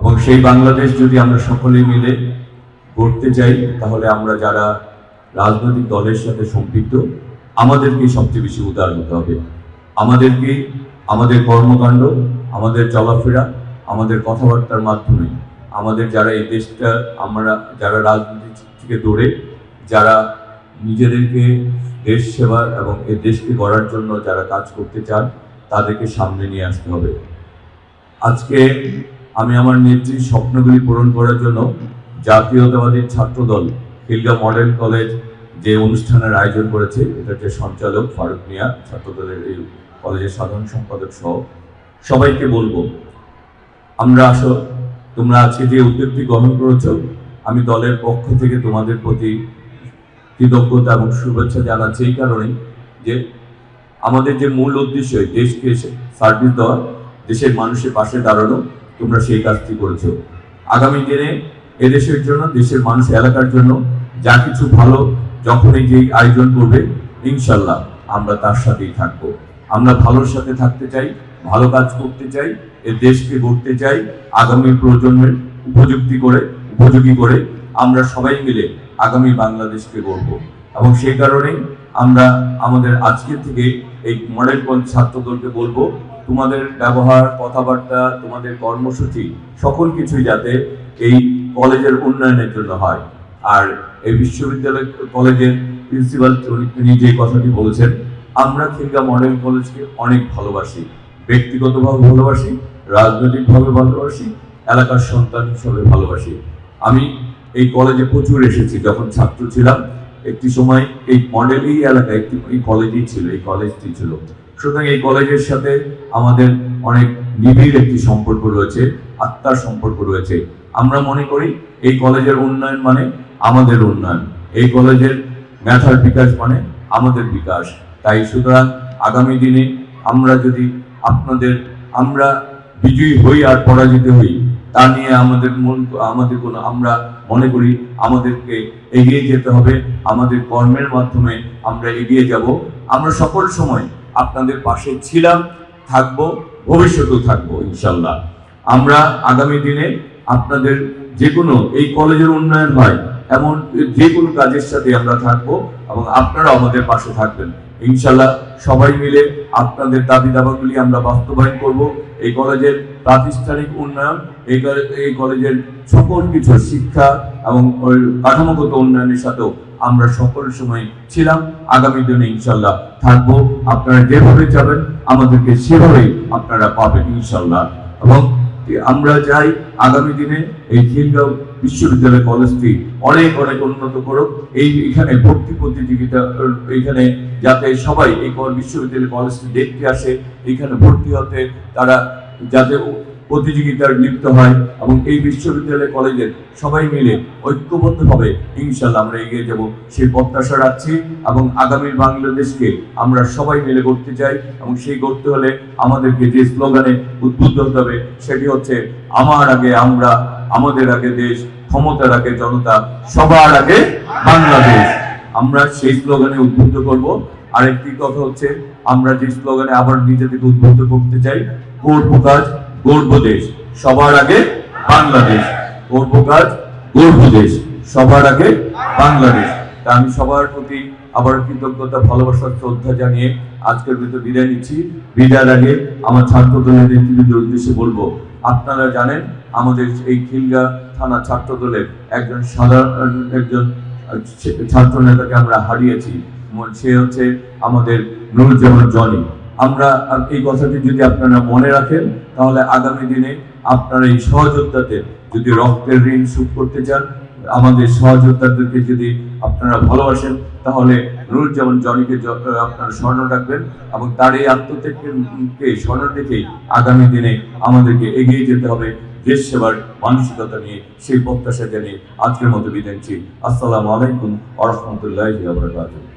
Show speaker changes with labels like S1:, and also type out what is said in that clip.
S1: এবং সেই বাংলাদেশ যদি আমরা সকলে মিলে গড়তে চাই, তাহলে আমরা যারা রাজনৈতিক দলের সাথে সম্পৃক্ত আমাদেরকে সবচেয়ে বেশি উদার হতে হবে। আমাদেরকে আমাদের কর্মকাণ্ড, আমাদের চলাফেরা, আমাদের কথাবার্তার মাধ্যমে আমাদের যারা এই দেশটা, আমরা যারা রাজনীতি থেকে দূরে, যারা নিজেদেরকে দেশ সেবা এবং এই দেশকে গড়ার জন্য যারা কাজ করতে চান, তাদেরকে সামনে নিয়ে আসতে হবে। আজকে আমি আমার নেত্রীর স্বপ্নগুলি পূরণ করার জন্য জাতীয়তাবাদী ছাত্রদল খিলগাঁও মডেল কলেজ যে অনুষ্ঠানের আয়োজন করেছে, এটার যে সঞ্চালক ফারুক মিয়া, ছাত্রদলের এই কলেজের সাধারণ সম্পাদক সহ সবাইকে বলবো, আমরা আসো, তোমরা আজকে যে উদ্যোগটি গ্রহণ করেছো, আমি দলের পক্ষ থেকে তোমাদের প্রতি কৃতজ্ঞতা এবং শুভেচ্ছা জানাচ্ছি এই কারণেই যে আমাদের যে মূল উদ্দেশ্য দেশকে সার্ভিস দেওয়া, দেশের মানুষের পাশে দাঁড়ানো, তোমরা সেই কাজটি করেছো। আগামী দিনে এদেশের জন্য, দেশের মানুষ, এলাকার জন্য যা কিছু ভালো যখনই যে আয়োজন করবে, ইনশাল্লাহ আমরা তার সাথেই থাকবো। আমরা ভালোর সাথে থাকতে চাই, ভালো কাজ করতে চাই, এ দেশকে গড়তে চাই আগামী প্রজন্মের উপযোগী করে আমরা সবাই মিলে আগামী বাংলাদেশকে গড়ব। এবং সেই কারণেই আমরা আমাদের আজকে থেকে এই মডেল কলেজ ছাত্রদলকে বলবো, তোমাদের ব্যবহার, কথাবার্তা, তোমাদের কর্মসূচি সকল কিছুই যাতে এই কলেজের উন্নয়নের জন্য হয়। আর এই বিশ্ববিদ্যালয় কলেজের প্রিন্সিপাল তিনি যে কথাটি বলেছেন, আমরা খিলগাঁও মডেল কলেজকে অনেক ভালোবাসি, ব্যক্তিগতভাবে ভালোবাসি, রাজনৈতিকভাবে ভালোবাসি, এলাকার সন্তান হিসেবে ভালোবাসি। আমি এই কলেজে প্রচুর এসেছি যখন ছাত্র ছিলাম। একটি সময় এই মডেলই এলাকা এই কলেজই ছিল, এই কলেজটি ছিল। সুতরাং এই কলেজের সাথে আমাদের অনেক নিবিড় একটি সম্পর্ক রয়েছে, আত্মার সম্পর্ক রয়েছে। আমরা মনে করি এই কলেজের উন্নয়ন মানে আমাদের উন্নয়ন, এই কলেজের মেধার বিকাশ মানে আমাদের বিকাশ। তাই সুতরাং আগামী দিনে আমরা যদি আমরা বিজয়ী হই আর পরাজিত হই, তা নিয়ে আমরা মনে করি আমাদেরকে এগিয়ে যেতে হবে। আমাদের কর্মের মাধ্যমে আমরা এগিয়ে যাব। আমরা সকল সময় আপনাদের পাশে ছিলাম, থাকবো, ভবিষ্যতেও থাকবো ইনশাল্লাহ। আমরা আগামী দিনে আপনাদের যে কোনো এই কলেজের উন্নয়ন হয় এমন যে কোনো কাজের সাথে আমরা থাকবো এবং আপনারা আমাদের পাশে থাকবেন ইনশাল্লাহ। সবাই মিলে আপনাদের দাবি দাবাগুলি আমরা বাস্তবায়ন করব। এই কলেজের প্রাতিষ্ঠানিক উন্নয়ন, এই কলেজের সকল কিছু শিক্ষা এবং কাঠামোগত উন্নয়নের সাথেও আমরা সকল সময় ছিলাম, আগামী দিনে ইনশাল্লাহ থাকবো। আপনারা যেভাবে যাবেন আমাদেরকে সেভাবেই আপনারা পাবেন ইনশাল্লাহ। এবং আমরা চাই আগামী দিনে এই খিলগাঁও বিশ্ববিদ্যালয় কলেজটি অনেক অনেক উন্নত করুক। এখানে ভর্তি প্রতিযোগিতা, এখানে যাতে সবাই এই বিশ্ববিদ্যালয় কলেজটি দেখতে আসে, এখানে ভর্তি হতে তারা যাতে প্রতিযোগিতার লিপ্ত হয় এবং এই বিশ্ববিদ্যালয় কলেজের সবাই মিলে ঐক্যবদ্ধভাবে ইনশাল্লাহ আমরা এগিয়ে যাব, সেই প্রত্যাশা রাখছি। এবং আগামীর বাংলাদেশকে আমরা সবাই মিলে গড়তে চাই এবং সেই গড়তে হলে আমাদেরকে যে স্লোগানে উদ্বুদ্ধ হতে হবে সেটি হচ্ছে, আমার আগে আমরা, আমাদের আগে দেশ, ক্ষমতার আগে জনতা, সবার আগে বাংলাদেশ। আমরা সেই স্লোগানে উদ্বুদ্ধ করব। আরেকটি কথা হচ্ছে, আমরা যে স্লোগানে আবার নিজেদেরকে উদ্বুদ্ধ করতে চাই, গড়ব কাজ, গড়ব দেশ, সবার আগে বাংলাদেশ। গড়ব কাজ, গড়ব দেশ, সবার আগে বাংলাদেশ। তা আমি সবার প্রতি আবার কৃতজ্ঞতা, ভালোবাসা, শ্রদ্ধা জানিয়ে আজকের ভিতরে বিদায় নিচ্ছি। বিদায়ের আগে আমার ছাত্র দলের নেতৃবৃন্দের উদ্দেশ্যে বলবো, আপনারা জানেন আমাদের এই খিলগাঁও থানা ছাত্র দলের একজন ছাত্র নেতাকে আমরা হারিয়েছি। সে হচ্ছে আমাদের নুরুজ্জামান জনি। আমরা এই কথাটি যদি আপনারা মনে রাখেন, তাহলে আগামী দিনে আপনারা এই সহযোদ্ধাতে যদি রক্তের ঋণ শোধ করতে চান, আমাদের সহযোদ্ধাদেরকে যদি আপনারা ভালোবাসেন, তাহলে নুরুজ্জামান জনিকে আপনারা স্মরণ রাখবেন এবং তার এই আত্মত্যাগকে স্মরণ রেখেই আগামী দিনে আমাদেরকে এগিয়ে যেতে হবে দেশ সেবার মানসিকতা নিয়ে। সেই প্রত্যাশা জানিয়ে আজকের মতো বিদায় নিচ্ছি। আসসালামু আলাইকুম ওয়া রাহমাতুল্লাহি ওয়া বারাকাতুহু।